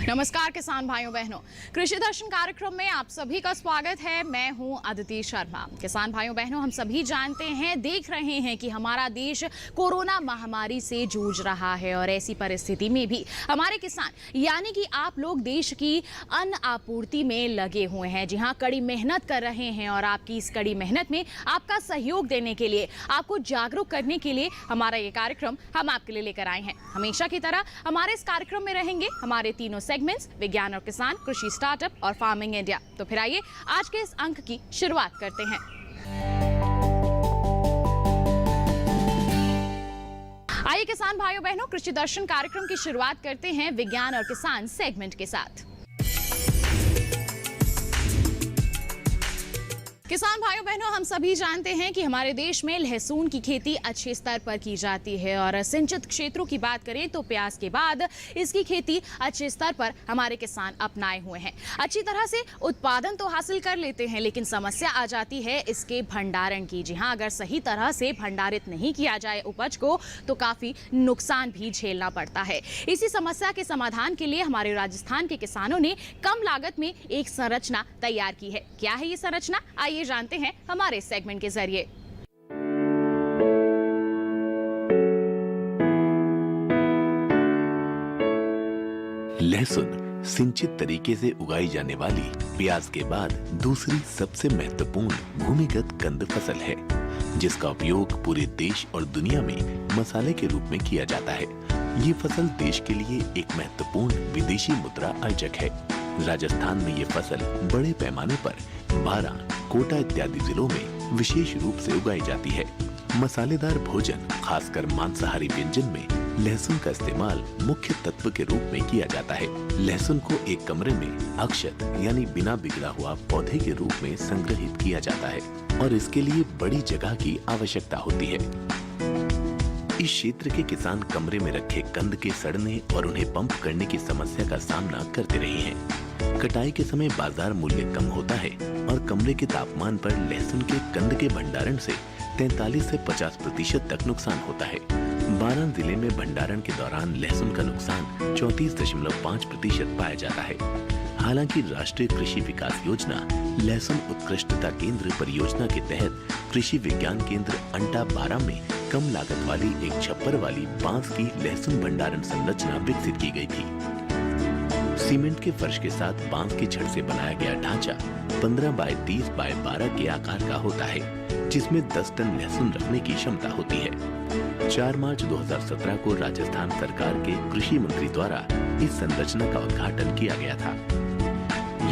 नमस्कार किसान भाइयों बहनों, कृषि दर्शन कार्यक्रम में आप सभी का स्वागत है। मैं हूं अदिति शर्मा। किसान भाइयों बहनों, हम सभी जानते हैं, देख रहे हैं कि हमारा देश कोरोना महामारी से जूझ रहा है और ऐसी परिस्थिति में भी हमारे किसान यानी कि आप लोग देश की अन्न आपूर्ति में लगे हुए हैं। जी हां, कड़ी मेहनत कर रहे हैं और आपकी इस कड़ी मेहनत में आपका सहयोग देने के लिए, आपको जागरूक करने के लिए हमारा ये कार्यक्रम हम आपके लिए लेकर आए हैं। हमेशा की तरह हमारे इस कार्यक्रम में रहेंगे हमारे तीनों सेगमेंट्स, विज्ञान और किसान, कृषि स्टार्टअप और फार्मिंग इंडिया। तो फिर आइए आज के इस अंक की शुरुआत करते हैं। आइए किसान भाइयों बहनों, कृषि दर्शन कार्यक्रम की शुरुआत करते हैं विज्ञान और किसान सेगमेंट के साथ। किसान भाइयों बहनों, हम सभी जानते हैं कि हमारे देश में लहसुन की खेती अच्छे स्तर पर की जाती है और सिंचित क्षेत्रों की बात करें तो प्याज के बाद इसकी खेती अच्छे स्तर पर हमारे किसान अपनाए हुए हैं। अच्छी तरह से उत्पादन तो हासिल कर लेते हैं, लेकिन समस्या आ जाती है इसके भंडारण की। जी हाँ, अगर सही तरह से भंडारित नहीं किया जाए उपज को तो काफी नुकसान भी झेलना पड़ता है। इसी समस्या के समाधान के लिए हमारे राजस्थान के किसानों ने कम लागत में एक संरचना तैयार की है। क्या है ये संरचना, आइए जानते हैं हमारे सेगमेंट के जरिए। लहसुन सिंचित तरीके से उगाई जाने वाली प्याज के बाद दूसरी सबसे महत्वपूर्ण भूमिगत कंद फसल है, जिसका उपयोग पूरे देश और दुनिया में मसाले के रूप में किया जाता है। ये फसल देश के लिए एक महत्वपूर्ण विदेशी मुद्रा अर्जक है। राजस्थान में ये फसल बड़े पैमाने पर बारां, कोटा इत्यादि जिलों में विशेष रूप से उगाई जाती है। मसालेदार भोजन, खासकर मांसाहारी व्यंजन में लहसुन का इस्तेमाल मुख्य तत्व के रूप में किया जाता है। लहसुन को एक कमरे में अक्षत यानी बिना बिगड़ा हुआ पौधे के रूप में संग्रहित किया जाता है और इसके लिए बड़ी जगह की आवश्यकता होती है। इस क्षेत्र के किसान कमरे में रखे कंद के सड़ने और उन्हें पंप करने की समस्या का सामना करते रहे हैं। कटाई के समय बाजार मूल्य कम होता है और कमरे के तापमान पर लहसुन के कंद के भंडारण से 43 से 50% तक नुकसान होता है। बारां जिले में भंडारण के दौरान लहसुन का नुकसान 34.5% पाया जाता है। हालांकि राष्ट्रीय कृषि विकास योजना लहसुन उत्कृष्टता केंद्र परियोजना के तहत कृषि विज्ञान केंद्र अंटा बारां में कम लागत वाली एक छप्पर वाली बांस की लहसुन भंडारण संरचना विकसित की गई थी। सीमेंट के फर्श के साथ बांस की छड़ से बनाया गया ढांचा 15 बाय 30 बाय 12 के आकार का होता है, जिसमें 10 टन लहसुन रखने की क्षमता होती है। 4 मार्च 2017 को राजस्थान सरकार के कृषि मंत्री द्वारा इस संरचना का उद्घाटन किया गया था।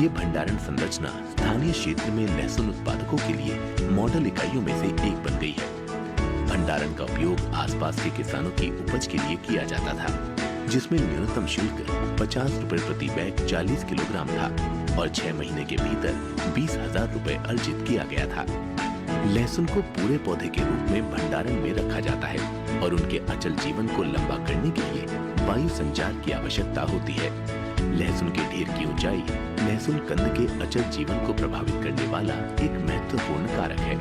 ये भंडारण संरचना स्थानीय क्षेत्र में लहसुन उत्पादकों के लिए मॉडल इकाइयों में से एक बन गई है। भंडारण का उपयोग आसपास के किसानों की उपज के लिए किया जाता था, जिसमें न्यूनतम शुल्क 50 रुपए प्रति बैग 40 किलोग्राम था और 6 महीने के भीतर 20,000 रुपए अर्जित किया गया था। लहसुन को पूरे पौधे के रूप में भंडारण में रखा जाता है और उनके अचल जीवन को लंबा करने के लिए वायु संचार की आवश्यकता होती है। लहसुन के ढेर की ऊंचाई लहसुन कंद के अचल जीवन को प्रभावित करने वाला एक महत्वपूर्ण कारक है।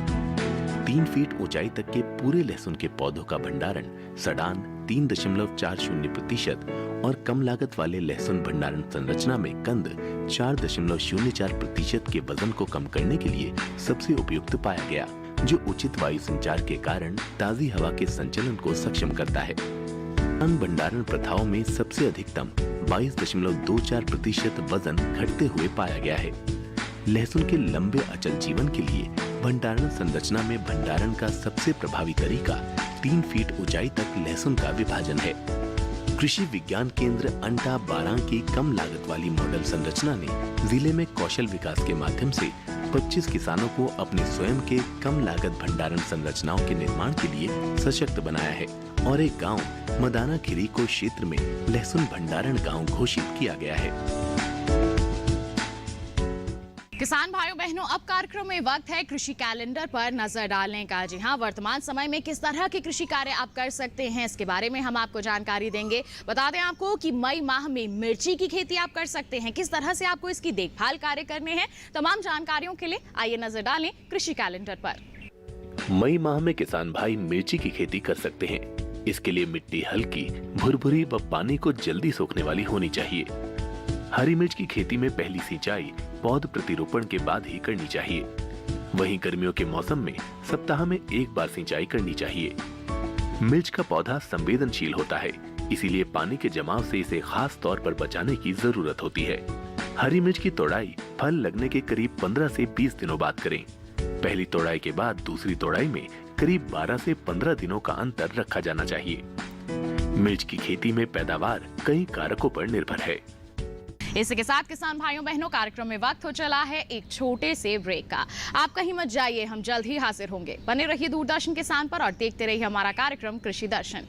3 फीट ऊंचाई तक के पूरे लहसुन के पौधों का भंडारण सड़ान 3.40% और कम लागत वाले लहसुन भंडारण संरचना में कंद 4.04% के वजन को कम करने के लिए सबसे उपयुक्त पाया गया, जो उचित वायु संचार के कारण ताजी हवा के संचलन को सक्षम करता है। अन्न भंडारण प्रथाओं में सबसे अधिकतम 22.24% वजन घटते हुए पाया गया है। लहसुन के लंबे अचल जीवन के लिए भंडारण संरचना में भंडारण का सबसे प्रभावी तरीका 3 फीट ऊंचाई तक लहसुन का विभाजन है। कृषि विज्ञान केंद्र अंटा बारां की कम लागत वाली मॉडल संरचना ने जिले में कौशल विकास के माध्यम से 25 किसानों को अपने स्वयं के कम लागत भंडारण संरचनाओं के निर्माण के लिए सशक्त बनाया है और एक गांव मदाना खिरी को क्षेत्र में लहसुन भंडारण गांव घोषित किया गया है। किसान भाइयों बहनों, अब कार्यक्रम में वक्त है कृषि कैलेंडर पर नजर डालने का। जी हाँ, वर्तमान समय में किस तरह के कृषि कार्य आप कर सकते हैं, इसके बारे में हम आपको जानकारी देंगे। बता दें आपको कि मई माह में मिर्ची की खेती आप कर सकते हैं, किस तरह से आपको इसकी देखभाल कार्य करने हैं। तमाम जानकारियों के लिए आइए नजर डालें कृषि कैलेंडर पर। मई माह में किसान भाई मिर्ची की खेती कर सकते हैं। इसके लिए मिट्टी हल्की, भुरभुरी व पानी को जल्दी सोखने वाली होनी चाहिए। हरी मिर्च की खेती में पहली सिंचाई पौध प्रतिरोपण के बाद ही करनी चाहिए। वहीं गर्मियों के मौसम में सप्ताह में एक बार सिंचाई करनी चाहिए। मिर्च का पौधा संवेदनशील होता है, इसीलिए पानी के जमाव से इसे खास तौर पर बचाने की जरूरत होती है। हरी मिर्च की तोड़ाई फल लगने के करीब 15 से 20 दिनों बाद करें। पहली तोड़ाई के बाद दूसरी तोड़ाई में करीब 12 से 15 दिनों का अंतर रखा जाना चाहिए। मिर्च की खेती में पैदावार कई कारकों पर निर्भर है। इसी के साथ किसान भाइयों बहनों, कार्यक्रम में वक्त हो चला है एक छोटे से ब्रेक का। आप कहीं मत जाइए, हम जल्द ही हाजिर होंगे। बने रहिए दूरदर्शन किसान पर और देखते रहिए हमारा कार्यक्रम कृषि दर्शन।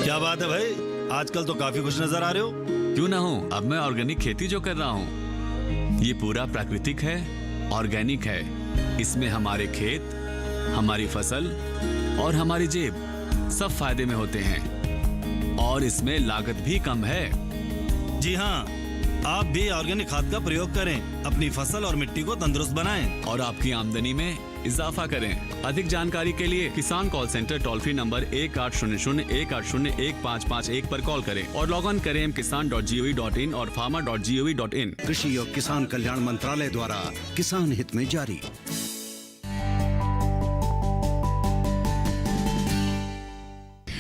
क्या बात है भाई, आजकल तो काफी खुश नजर आ रहे हो। क्यों ना हूँ, अब मैं ऑर्गेनिक खेती जो कर रहा हूँ ये पूरा प्राकृतिक है, ऑर्गेनिक है। इसमें हमारे खेत, हमारी फसल और हमारी जेब सब फायदे में होते हैं और इसमें लागत भी कम है। जी हाँ, आप भी ऑर्गेनिक खाद का प्रयोग करें, अपनी फसल और मिट्टी को तंदुरुस्त बनाएं और आपकी आमदनी में इजाफा करें। अधिक जानकारी के लिए किसान call centre toll free number 1800-180-1551 पर कॉल करें और लॉग ऑन करें kisan.gov.in और farmer.gov.in। कृषि और किसान कल्याण मंत्रालय द्वारा किसान हित में जारी।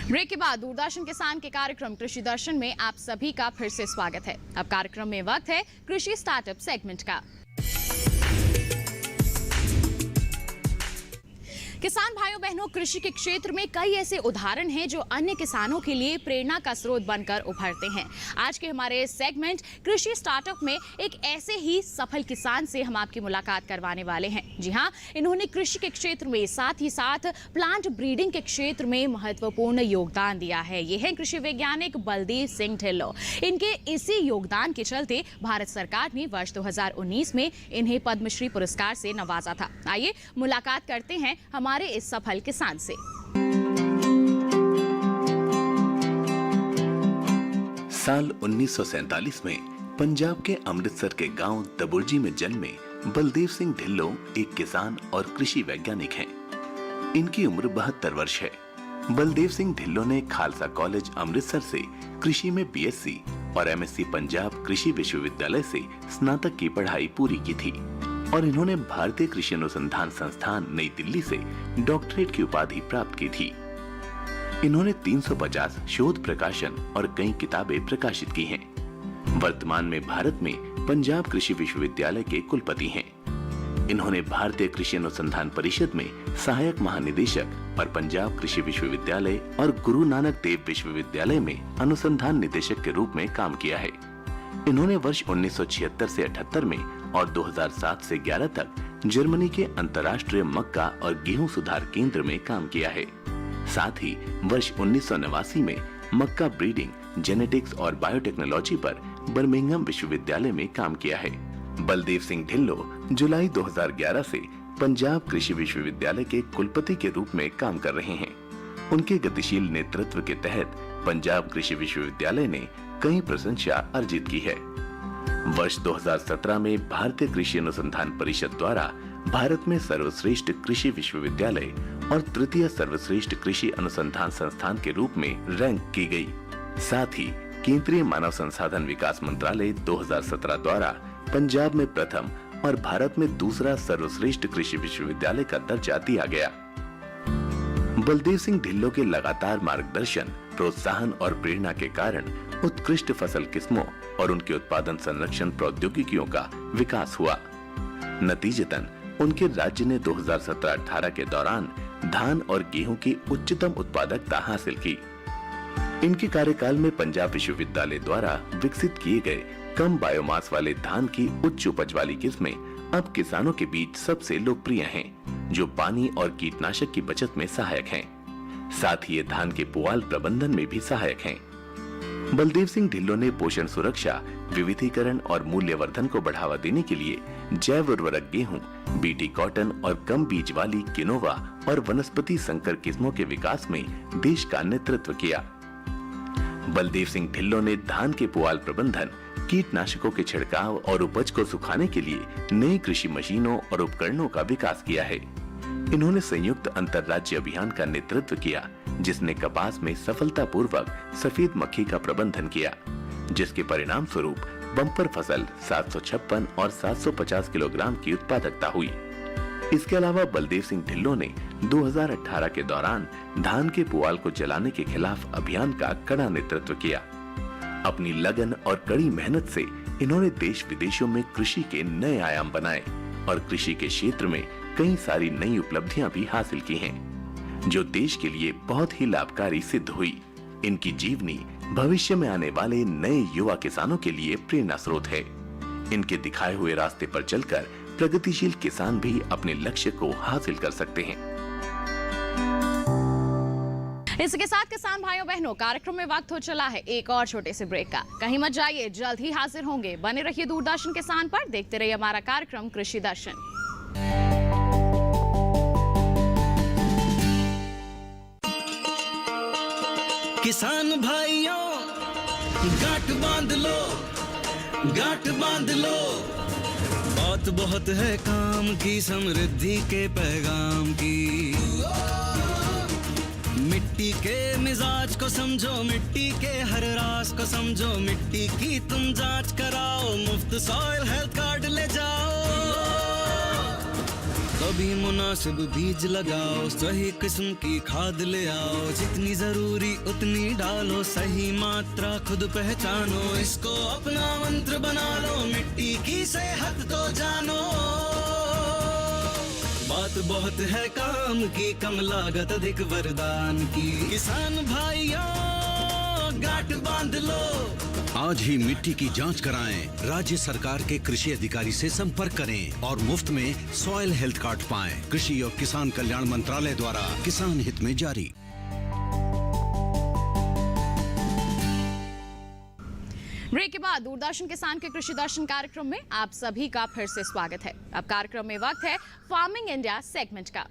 ब्रेक के बाद दूरदर्शन किसान के कार्यक्रम कृषि दर्शन में आप सभी का फिर से स्वागत है। अब कार्यक्रम में वक्त है कृषि स्टार्टअप सेगमेंट का। किसान भाइयों बहनों, कृषि के क्षेत्र में कई ऐसे उदाहरण हैं जो अन्य किसानों के लिए प्रेरणा का स्रोत बनकर उभरते हैं। आज के हमारे सेगमेंट कृषि स्टार्टअप में एक ऐसे ही सफल किसान से हम आपकी मुलाकात करवाने वाले हैं। जी हां, इन्होंने कृषि के क्षेत्र में साथ ही साथ प्लांट ब्रीडिंग के क्षेत्र में महत्वपूर्ण योगदान दिया है। ये है कृषि वैज्ञानिक बलदेव सिंह ढिल्लों। इनके इसी योगदान के चलते भारत सरकार ने वर्ष 2019 में इन्हें पद्मश्री पुरस्कार से नवाजा था। आइए मुलाकात करते हैं हमारे इस सफल किसान से। साल 1947 में पंजाब के अमृतसर के गांव दबुर्जी में जन्मे बलदेव सिंह ढिल्लों एक किसान और कृषि वैज्ञानिक हैं। इनकी उम्र 72 वर्ष है। बलदेव सिंह ढिल्लों ने खालसा कॉलेज अमृतसर से कृषि में बीएससी और एमएससी पंजाब कृषि विश्वविद्यालय से स्नातक की पढ़ाई पूरी की थी और इन्होंने भारतीय कृषि अनुसंधान संस्थान नई दिल्ली से डॉक्टरेट की उपाधि प्राप्त की थी। इन्होंने 350 शोध प्रकाशन और कई किताबें प्रकाशित की हैं। वर्तमान में भारत में पंजाब कृषि विश्वविद्यालय के कुलपति हैं। इन्होंने भारतीय कृषि अनुसंधान परिषद में सहायक महानिदेशक और पंजाब कृषि विश्वविद्यालय और गुरु नानक देव विश्वविद्यालय में अनुसंधान निदेशक के रूप में काम किया है। इन्होंने वर्ष 1976 से 78 में और 2007 से 11 तक जर्मनी के अंतर्राष्ट्रीय मक्का और गेहूं सुधार केंद्र में काम किया है। साथ ही वर्ष 1989 में मक्का ब्रीडिंग, जेनेटिक्स और बायोटेक्नोलॉजी पर बर्मिंघम विश्वविद्यालय में काम किया है। बलदेव सिंह ढिल्लों जुलाई 2011 से पंजाब कृषि विश्वविद्यालय के कुलपति के रूप में काम कर रहे हैं। उनके गतिशील नेतृत्व के तहत पंजाब कृषि विश्वविद्यालय ने कई प्रशंसा अर्जित की है। वर्ष 2017 में भारतीय कृषि अनुसंधान परिषद द्वारा भारत में सर्वश्रेष्ठ कृषि विश्वविद्यालय और तृतीय सर्वश्रेष्ठ कृषि अनुसंधान संस्थान के रूप में रैंक की गई। साथ ही केंद्रीय मानव संसाधन विकास मंत्रालय 2017 द्वारा पंजाब में प्रथम और भारत में दूसरा सर्वश्रेष्ठ कृषि विश्वविद्यालय का दर्जा दिया गया। बलदेव सिंह ढिल्लों के लगातार मार्गदर्शन, प्रोत्साहन और प्रेरणा के कारण उत्कृष्ट फसल किस्मों और उनके उत्पादन संरक्षण प्रौद्योगिकियों का विकास हुआ। नतीजतन उनके राज्य ने 2017-18 के दौरान धान और गेहूं की उच्चतम उत्पादकता हासिल की। इनके कार्यकाल में पंजाब विश्वविद्यालय द्वारा विकसित किए गए कम बायोमास वाले धान की उच्च उपज वाली किस्में अब किसानों के बीच सबसे लोकप्रिय हैं, जो पानी और कीटनाशक की बचत में सहायक हैं। साथ ही ये धान के पुआल प्रबंधन में भी सहायक हैं। बलदेव सिंह ढिल्लों ने पोषण सुरक्षा, विविधीकरण और मूल्यवर्धन को बढ़ावा देने के लिए जैव उर्वरक गेहूं, बीटी कॉटन और कम बीज वाली किनोवा और वनस्पति संकर किस्मों के विकास में देश का नेतृत्व किया। बलदेव सिंह ढिल्लों ने धान के पुआल प्रबंधन, कीटनाशकों के छिड़काव और उपज को सुखाने के लिए नई कृषि मशीनों और उपकरणों का विकास किया है। इन्होंने संयुक्त अंतर्राज्य अभियान का नेतृत्व किया, जिसने कपास में सफलतापूर्वक सफेद मक्खी का प्रबंधन किया, जिसके परिणाम स्वरूप बम्पर फसल 756 और 750 किलोग्राम की उत्पादकता हुई। इसके अलावा बलदेव सिंह ढिल्लों ने 2018 के दौरान धान के पुआल को जलाने के खिलाफ अभियान का कड़ा नेतृत्व किया। अपनी लगन और कड़ी मेहनत से इन्होंने देश विदेशों में कृषि के नए आयाम बनाए और कृषि के क्षेत्र में कई सारी नई उपलब्धियां भी हासिल की हैं, जो देश के लिए बहुत ही लाभकारी सिद्ध हुई। इनकी जीवनी भविष्य में आने वाले नए युवा किसानों के लिए प्रेरणा स्रोत है। इनके दिखाए हुए रास्ते पर चलकर प्रगतिशील किसान भी अपने लक्ष्य को हासिल कर सकते हैं। इसके साथ किसान भाइयों बहनों, कार्यक्रम में वक्त हो चला है एक और छोटे से ब्रेक का। कहीं मत जाइए, जल्द ही हाजिर होंगे। बने रहिए दूरदर्शन किसान पर, देखते रहिए हमारा कार्यक्रम कृषि दर्शन। किसान भाइयों गांठ बांध लो, गांठ बांध लो, बात बहुत है काम की, समृद्धि के पैगाम की। मिट्टी के मिजाज को समझो, मिट्टी के हर राज को समझो, मिट्टी की तुम जांच कराओ, मुफ्त सॉइल हेल्थ कार्ड ले जाओ। कभी मुनासिब बीज लगाओ, सही किस्म की खाद ले आओ, जितनी जरूरी उतनी डालो, सही मात्रा खुद पहचानो, इसको अपना मंत्र बना लो, मिट्टी की सेहत तो जानो। बात बहुत है काम की, कम लागत अधिक वरदान की। किसान भाइयों गांठ बांध लो, आज ही मिट्टी की जांच कराएं, राज्य सरकार के कृषि अधिकारी से संपर्क करें और मुफ्त में सॉइल हेल्थ कार्ड पाएं। कृषि और किसान कल्याण मंत्रालय द्वारा किसान हित में जारी। ब्रेक के बाद दूरदर्शन किसान के कृषि दर्शन कार्यक्रम में आप सभी का फिर से स्वागत है। अब कार्यक्रम में वक्त है फार्मिंग इंडिया सेगमेंट का।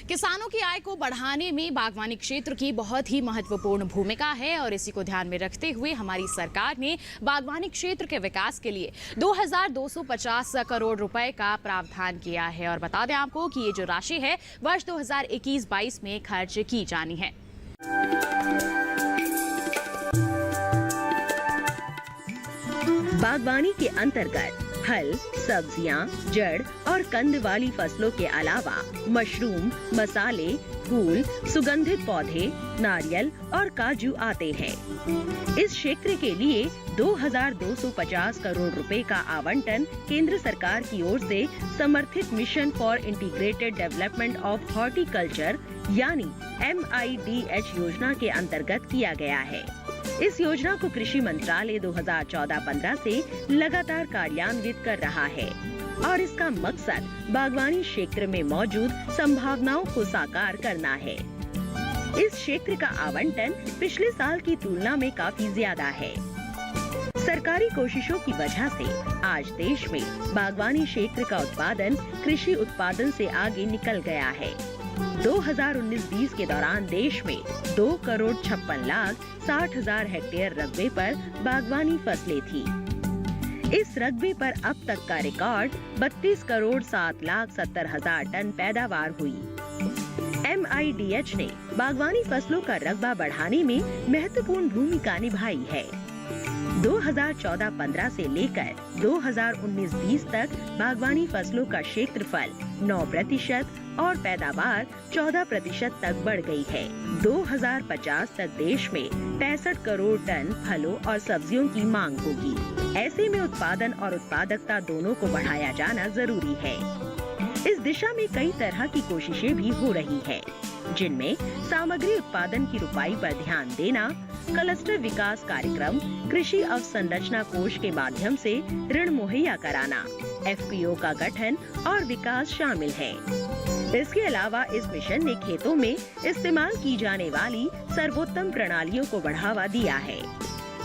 किसानों की आय को बढ़ाने में बागवानी क्षेत्र की बहुत ही महत्वपूर्ण भूमिका है और इसी को ध्यान में रखते हुए हमारी सरकार ने बागवानी क्षेत्र के विकास के लिए 2250 करोड़ रुपए का प्रावधान किया है। और बता दें आपको कि ये जो राशि है वर्ष 2021-22 में खर्च की जानी है। बागवानी के अंतर्गत फल, सब्जियां, जड़ और कंद वाली फसलों के अलावा मशरूम, मसाले, फूल, सुगंधित पौधे, नारियल और काजू आते हैं। इस क्षेत्र के लिए 2250 करोड़ रुपए का आवंटन केंद्र सरकार की ओर से समर्थित mission for integrated development of horticulture यानी MIDH योजना के अंतर्गत किया गया है। इस योजना को कृषि मंत्रालय 2014-15 से लगातार कार्यान्वित कर रहा है और इसका मकसद बागवानी क्षेत्र में मौजूद संभावनाओं को साकार करना है। इस क्षेत्र का आवंटन पिछले साल की तुलना में काफी ज्यादा है। सरकारी कोशिशों की वजह से आज देश में बागवानी क्षेत्र का उत्पादन कृषि उत्पादन से आगे निकल गया है। 2019-20 के दौरान देश में 2,56,60,000 हेक्टेयर रकबे पर बागवानी फसलें थी। इस रकबे पर अब तक का रिकॉर्ड 32,07,70,000 टन पैदावार हुई। MIDH ने बागवानी फसलों का रकबा बढ़ाने में महत्वपूर्ण भूमिका निभाई है। 2014-15 से लेकर 2019-20 तक बागवानी फसलों का क्षेत्रफल 9% और पैदावार 14% तक बढ़ गई है। 2050 तक देश में 65 करोड़ टन फलों और सब्जियों की मांग होगी। ऐसे में उत्पादन और उत्पादकता दोनों को बढ़ाया जाना जरूरी है। इस दिशा में कई तरह की कोशिशें भी हो रही है, जिनमें सामग्री उत्पादन की रुपाई पर ध्यान देना, क्लस्टर विकास कार्यक्रम, कृषि अवसंरचना कोष के माध्यम से ऋण मुहैया कराना, FPO का गठन और विकास शामिल है। इसके अलावा इस मिशन ने खेतों में इस्तेमाल की जाने वाली सर्वोत्तम प्रणालियों को बढ़ावा दिया है।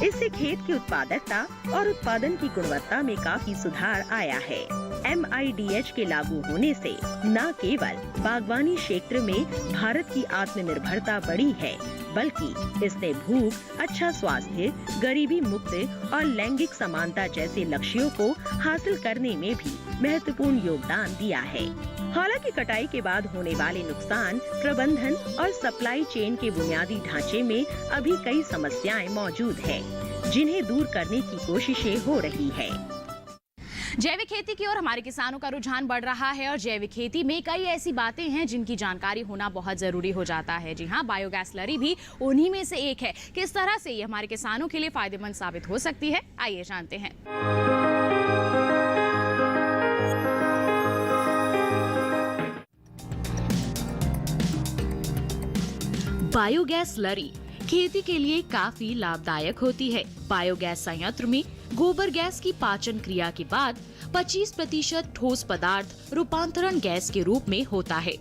इससे खेत की उत्पादकता और उत्पादन की गुणवत्ता में काफी सुधार आया है। MIDH के लागू होने से न केवल बागवानी क्षेत्र में भारत की आत्मनिर्भरता बढ़ी है, बल्कि इसने भूख, अच्छा स्वास्थ्य, गरीबी मुक्त और लैंगिक समानता जैसे लक्ष्यों को हासिल करने में भी महत्वपूर्ण योगदान दिया है। हालांकि कटाई के बाद होने वाले नुकसान, प्रबंधन और सप्लाई चेन के बुनियादी ढांचे में अभी कई समस्याएं मौजूद है, जिन्हें दूर करने की कोशिशें हो रही है। जैविक खेती की ओर हमारे किसानों का रुझान बढ़ रहा है और जैविक खेती में कई ऐसी बातें हैं जिनकी जानकारी होना बहुत जरूरी हो जाता है। जी हाँ, बायोगैस स्लरी भी उन्हीं में से एक है। किस तरह से ये हमारे किसानों के लिए फायदेमंद साबित हो सकती है, आइए जानते हैं। बायोगैस स्लरी खेती के लिए काफी लाभदायक होती है। बायोगैस संयंत्र में गोबर गैस की पाचन क्रिया के बाद 25% ठोस पदार्थ रूपांतरण गैस के रूप में होता है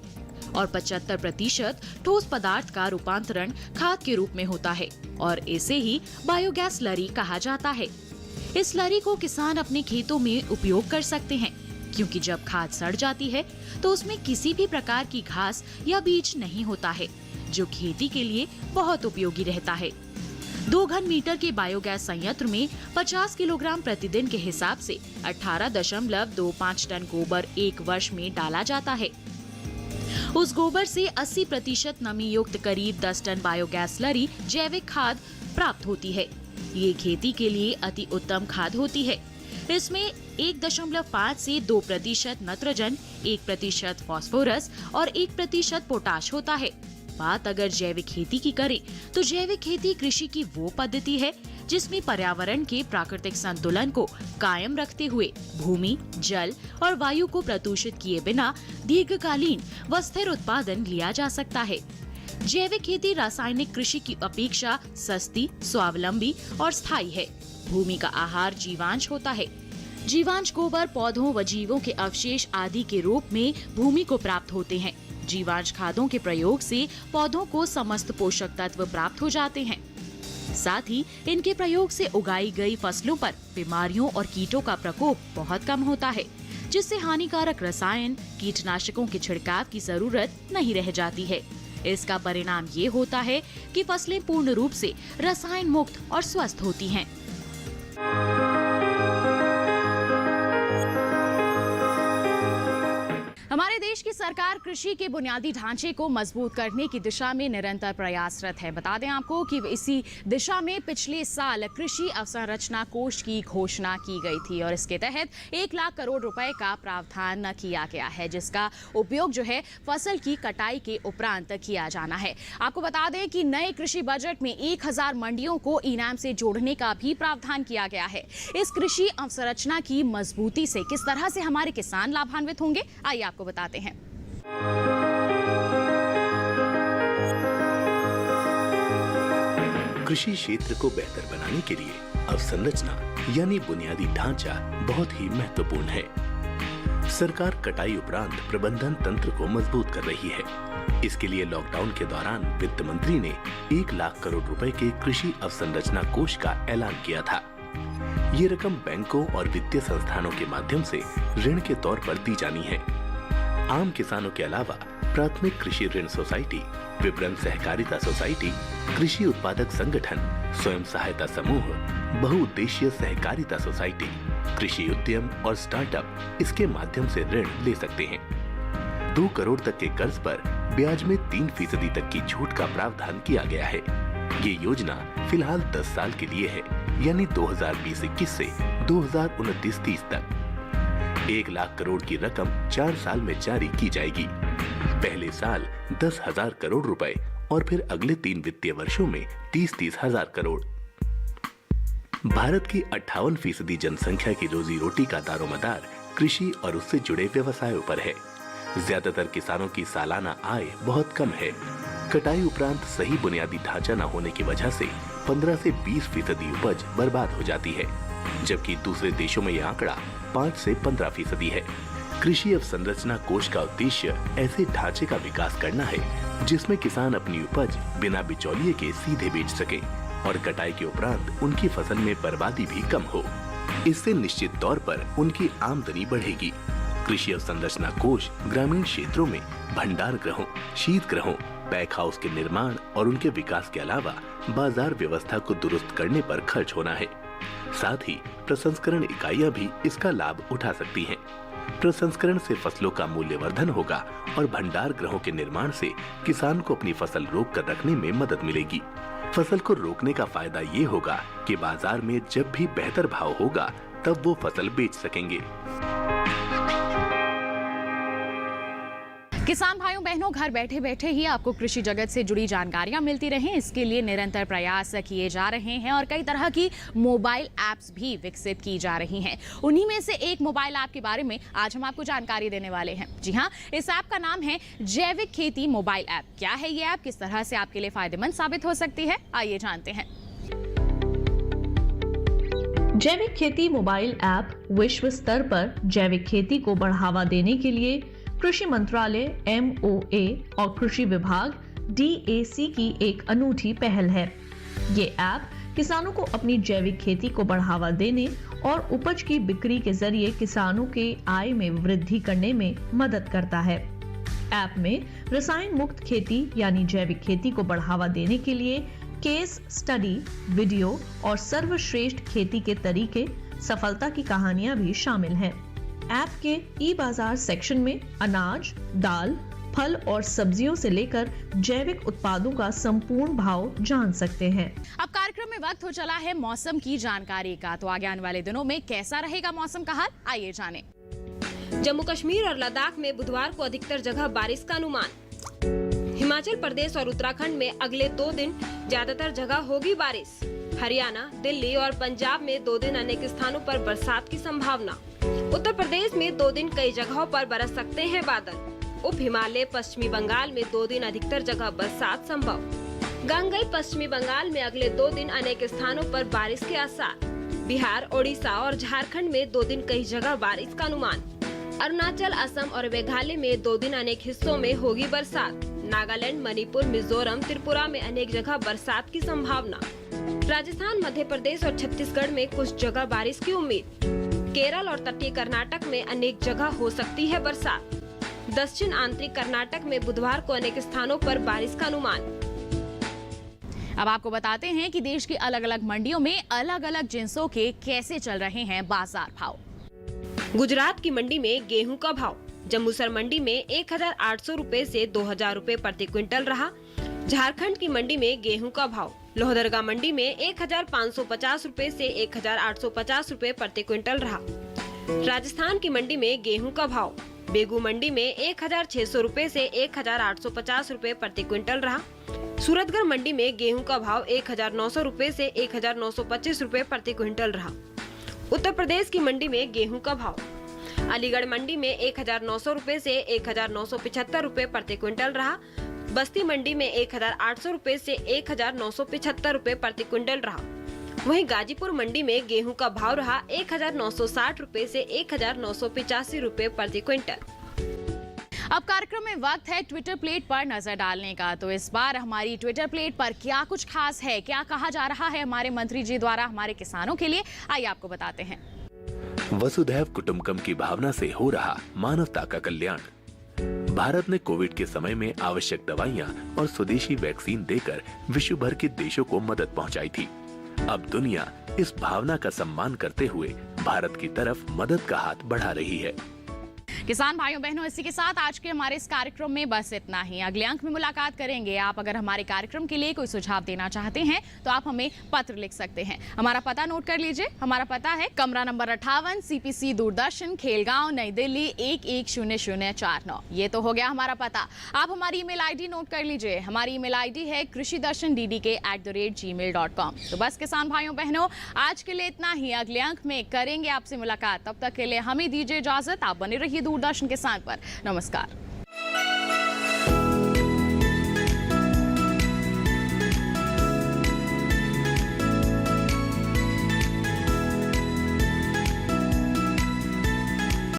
और 75% ठोस पदार्थ का रूपांतरण खाद के रूप में होता है और इसे ही बायोगैस स्लरी कहा जाता है। इस स्लरी को किसान अपने खेतों में उपयोग कर सकते हैं, क्योंकि जब खाद सड़ जाती है तो उसमें किसी भी प्रकार की घास या बीज नहीं होता है, जो खेती के लिए बहुत उपयोगी रहता है। 2 घन मीटर के बायोगैस संयंत्र में 50 किलोग्राम प्रतिदिन के हिसाब से 18.25 टन गोबर एक वर्ष में डाला जाता है। उस गोबर से 80% नमी युक्त करीब 10 टन बायोगैस स्लरी जैविक खाद प्राप्त होती है। ये खेती के लिए अति उत्तम खाद होती है। इसमें 1.5 से 2% नाइट्रोजन, 1% फास्फोरस और 1% पोटाश होता है। बात अगर जैविक खेती की करें तो जैविक खेती कृषि की वो पद्धति है जिसमें पर्यावरण के प्राकृतिक संतुलन को कायम रखते हुए भूमि, जल और वायु को प्रदूषित किए बिना दीर्घकालीन व स्थिर उत्पादन लिया जा सकता है। जैविक खेती रासायनिक कृषि की अपेक्षा सस्ती, स्वावलंबी और स्थायी है। भूमि का आहार जीवांश होता है। जीवांश गोबर पौधों व जीवों के अवशेष आदि के रूप में भूमि को प्राप्त होते हैं। जीवांश खादों के प्रयोग से पौधों को समस्त पोषक तत्व प्राप्त हो जाते हैं। साथ ही इनके प्रयोग से उगाई गई फसलों पर बीमारियों और कीटों का प्रकोप बहुत कम होता है, जिससे हानिकारक रसायन, कीटनाशकों के छिड़काव की जरूरत नहीं रह जाती है। इसका परिणाम ये होता है कि फसलें पूर्ण रूप से रसायन मुक्त और स्वस्थ होती हैं। हमारे देश की सरकार कृषि के बुनियादी ढांचे को मजबूत करने की दिशा में निरंतर प्रयासरत है। बता दें आपको कि इसी दिशा में पिछले साल कृषि अवसंरचना कोष की घोषणा की गई थी और इसके तहत 1 लाख करोड़ रुपए का प्रावधान किया गया है, जिसका उपयोग जो है फसल की कटाई के उपरांत किया जाना है। आपको बता दें कि नए कृषि बजट में 1000 मंडियों को इनाम से जोड़ने का भी प्रावधान किया गया है। इस कृषि अवसंरचना की मजबूती से किस तरह से हमारे किसान लाभान्वित होंगे, आइए आपको बताते हैं। कृषि क्षेत्र को बेहतर बनाने के लिए अवसंरचना यानी बुनियादी ढांचा बहुत ही महत्वपूर्ण है। सरकार कटाई उपरांत प्रबंधन तंत्र को मजबूत कर रही है। इसके लिए लॉकडाउन के दौरान वित्त मंत्री ने 1 लाख करोड़ रुपए के कृषि अवसंरचना कोष का ऐलान किया था। ये रकम बैंकों और वित्तीय संस्थानों के माध्यम से ऋण के तौर पर दी जानी है। आम किसानों के अलावा प्राथमिक कृषि ऋण सोसाइटी, विपणन सहकारिता सोसाइटी, कृषि उत्पादक संगठन, स्वयं सहायता समूह, बहुउद्देशीय सहकारिता सोसाइटी, कृषि उद्यम और स्टार्टअप इसके माध्यम से ऋण ले सकते हैं। 2 करोड़ तक के कर्ज पर ब्याज में 3% तक की छूट का प्रावधान किया गया है। ये योजना फिलहाल 10 साल के लिए है, यानी 2020-21 से 2029-30 तक। 1 लाख करोड़ की रकम 4 साल में जारी की जाएगी। पहले साल 10,000 करोड़ रुपए और फिर अगले 3 वित्तीय वर्षों में 30-30 हजार करोड़। भारत की 58% जनसंख्या की रोजी रोटी का दारोमदार कृषि और उससे जुड़े व्यवसायों पर है। ज्यादातर किसानों की सालाना आय बहुत कम है। कटाई उपरांत सही बुनियादी ढांचा न होने की वजह से 15 से 20% उपज बर्बाद हो जाती है, जबकि दूसरे देशों में यह आंकड़ा 5 से 15% है। कृषि अवसंरचना कोष का उद्देश्य ऐसे ढांचे का विकास करना है जिसमें किसान अपनी उपज बिना बिचौलिए के सीधे बेच सके और कटाई के उपरांत उनकी फसल में बर्बादी भी कम हो। इससे निश्चित तौर पर उनकी आमदनी बढ़ेगी। कृषि अवसंरचना कोष ग्रामीण क्षेत्रों में भंडार गृहों, शीत गृहों, पैक हाउस के निर्माण और उनके विकास के अलावा बाजार व्यवस्था को दुरुस्त करने पर खर्च होना है। साथ ही प्रसंस्करण इकाइयां भी इसका लाभ उठा सकती हैं। प्रसंस्करण से फसलों का मूल्यवर्धन होगा और भंडार गृहों के निर्माण से किसान को अपनी फसल रोक कर रखने में मदद मिलेगी। फसल को रोकने का फायदा ये होगा कि बाजार में जब भी बेहतर भाव होगा तब वो फसल बेच सकेंगे। किसान भाइयों बहनों, घर बैठे बैठे ही आपको कृषि जगत से जुड़ी जानकारियां मिलती रहें, इसके लिए निरंतर प्रयास किए जा रहे हैं और कई तरह की मोबाइल ऐप्स भी विकसित की जा रही हैं। उन्हीं में से एक मोबाइल ऐप के बारे में आज हम आपको जानकारी देने वाले हैं। जी हां, इस ऐप का नाम है जैविक खेती मोबाइल ऐप। क्या है ये ऐप, किस तरह से आपके लिए फायदेमंद साबित हो सकती है, आइए जानते हैं। जैविक खेती मोबाइल ऐप विश्व स्तर पर जैविक खेती को बढ़ावा देने के लिए कृषि मंत्रालय MOA और कृषि विभाग DAC की एक अनूठी पहल है। ये ऐप किसानों को अपनी जैविक खेती को बढ़ावा देने और उपज की बिक्री के जरिए किसानों के आय में वृद्धि करने में मदद करता है। ऐप में रसायन मुक्त खेती यानी जैविक खेती को बढ़ावा देने के लिए केस स्टडी, वीडियो और सर्वश्रेष्ठ खेती के तरीके, सफलता की कहानियां भी शामिल हैं। ऐप के ई बाजार सेक्शन में अनाज, दाल, फल और सब्जियों से लेकर जैविक उत्पादों का संपूर्ण भाव जान सकते हैं। अब कार्यक्रम में वक्त हो चला है मौसम की जानकारी का। तो आगे आने वाले दिनों में कैसा रहेगा मौसम का हाल, आइए जानें। जम्मू कश्मीर और लद्दाख में बुधवार को अधिकतर जगह बारिश का अनुमान। हिमाचल प्रदेश और उत्तराखंड में अगले 2 दिन ज्यादातर जगह होगी बारिश। हरियाणा, दिल्ली और पंजाब में 2 दिन अनेक स्थानों पर बरसात की संभावना। उत्तर प्रदेश में 2 दिन कई जगहों पर बरस सकते हैं बादल। उप हिमालय पश्चिमी बंगाल में 2 दिन अधिकतर जगह बरसात संभव। गंगई पश्चिमी बंगाल में अगले 2 दिन अनेक स्थानों पर बारिश के आसार। बिहार, ओडिशा और झारखंड में 2 दिन कई जगह बारिश का अनुमान। अरुणाचल, असम और मेघालय में 2 दिन अनेक हिस्सों में होगी बरसात। नागालैंड, मणिपुर, मिजोरम, त्रिपुरा में अनेक जगह बरसात की संभावना। राजस्थान, मध्य प्रदेश और छत्तीसगढ़ में कुछ जगह बारिश की उम्मीद। केरल और तटीय कर्नाटक में अनेक जगह हो सकती है बरसात। दक्षिण आंतरिक कर्नाटक में बुधवार को अनेक स्थानों पर बारिश का अनुमान। अब आपको बताते हैं कि देश की अलग अलग मंडियों में अलग अलग जिन्सों के कैसे चल रहे हैं बाजार भाव। गुजरात की मंडी में गेहूं का भाव जम्मूसर मंडी में 1800 रुपए से 2000 रुपए प्रति क्विंटल रहा। झारखंड की मंडी में गेहूं का भाव लोहरदगा मंडी में 1550 रुपए से 1850 रुपए प्रति क्विंटल रहा। राजस्थान की मंडी में गेहूं का भाव बेगू मंडी में 1600 रुपए से 1850 रुपए प्रति क्विंटल रहा। सूरतगढ़ मंडी में गेहूं का भाव 1900 रुपए से 1925 रुपए प्रति क्विंटल रहा। उत्तर प्रदेश की मंडी में गेहूं का भाव अलीगढ़ मंडी में 1900 रुपए से 1975 रुपए प्रति क्विंटल रहा। बस्ती मंडी में 1800 रुपए से 1975 रुपए प्रति क्विंटल रहा। वहीं गाजीपुर मंडी में गेहूं का भाव रहा 1960 रुपए से 1985 रुपए प्रति क्विंटल। अब कार्यक्रम में वक्त है ट्विटर प्लेट पर नजर डालने का। तो इस बार हमारी ट्विटर प्लेट पर क्या कुछ खास है, क्या कहा जा रहा है हमारे मंत्री जी द्वारा हमारे किसानों के लिए, आइए आपको बताते हैं। वसुधैव कुटुंबकम की भावना से हो रहा मानवता का कल्याण। भारत ने कोविड के समय में आवश्यक दवाइयां और स्वदेशी वैक्सीन देकर विश्व भर के देशों को मदद पहुंचाई थी। अब दुनिया इस भावना का सम्मान करते हुए भारत की तरफ मदद का हाथ बढ़ा रही है। किसान भाइयों बहनों, इसी के साथ आज के हमारे इस कार्यक्रम में बस इतना ही। अगले अंक में मुलाकात करेंगे। आप अगर हमारे कार्यक्रम के लिए कोई सुझाव देना चाहते हैं तो आप हमें पत्र लिख सकते हैं। हमारा पता नोट कर लीजिए। हमारा पता है कमरा नंबर 58, CPC दूरदर्शन, खेलगांव, नई दिल्ली 110049। ये तो हो गया हमारा पता। आप हमारी ईमेल ID नोट कर लीजिए। हमारी ईमेल ID है krishidarshandddk@gmail.com। तो बस किसान भाइयों बहनों, आज के लिए इतना ही। अगले अंक में करेंगे आपसे मुलाकात। तब तक के लिए हमें दीजिए इजाजत। आप बने रहिए दूरदर्शन किसान पर। नमस्कार।